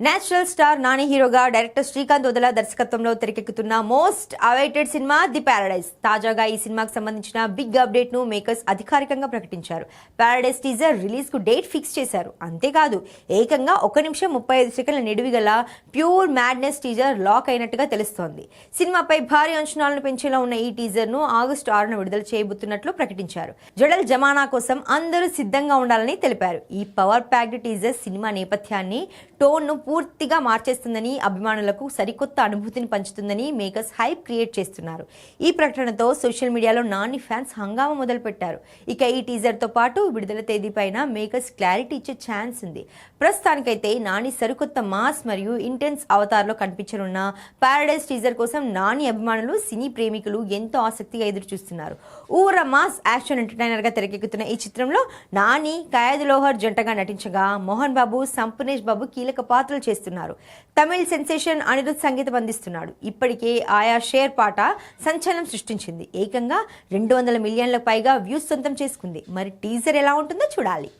Natural star Nani హీరోగా director Srikanth వదల దర్శకత్వంలో తెరకెక్కుతున్న most awaited cinema the Paradise. తాజాగా ఈ సినిమాకి సంబంధించిన బిగ్ అప్డేట్ ను మేకర్స్ అధికారికంగా ప్రకటించారు. ప్యారడైజ్ టీజర్ రిలీజ్ కు డేట్ ఫిక్స్ చేశారు. అంతేకాదు ఏకంగా 1 నిమిషం 35 సెకండ్ల నిడివి గల ప్యూర్ మ్యాడ్నెస్ టీజర్ లాక్ అయినట్టుగా తెలుస్తోంది. సినిమాపై భారీ అంచనాలను పెంచేలా ఉన్న ఈ టీజర్ ను ఆగస్టు 6న విడుదల చేయబోతున్నట్లు ప్రకటించారు. జడల్ జమానా కోసం అందరూ సిద్ధంగా ఉండాలని తెలిపారు. ఈ పవర్ ప్యాక్డ్ టీజర్ సినిమా నేపథ్యాన్ని టోన్ ను పూర్తిగా మార్చేస్తుందని, అభిమానులకు సరికొత్త అనుభూతిని పంచుతుందని మేకర్స్ హైప్ క్రియేట్ చేస్తున్నారు. ఈ ప్రకటనతో సోషల్ మీడియాలో నాని ఫ్యాన్స్ హంగామా మొదలుపెట్టారు. ఇక ఈ టీజర్ తో పాటు విడుదల తేదీ పైన మేకర్స్ క్లారిటీ ఇచ్చే ఛాన్స్ ఉంది. ప్రస్తుతానికైతే నాని సరికొత్త మాస్ మరియు ఇంటెన్స్ అవతార్లో కనిపించనున్న ప్యారడైజ్ టీజర్ కోసం నాని అభిమానులు, సినీ ప్రేమికులు ఎంతో ఆసక్తిగా ఎదురు చూస్తున్నారు. ఊర మాస్ యాక్షన్ ఎంటర్టైనర్ గా తెరకెక్కుతున్న ఈ చిత్రంలో నాని, కయాద్ లోహర్ జంటగా నటించగా మోహన్ బాబు, సంపూర్ణేష్ బాబు కీలక పాత్రలు చేస్తున్నారు. తమిళ్ సెన్సేషన్ అనిరుద్ సంగీతం అందిస్తున్నాడు. ఇప్పటికే ఆయా షేర్ పాట సంచలనం సృష్టించింది. ఏకంగా 200 మిలియన్ల పైగా వ్యూస్ సొంతం చేసుకుంది. మరి టీజర్ ఎలా ఉంటుందో చూడాలి.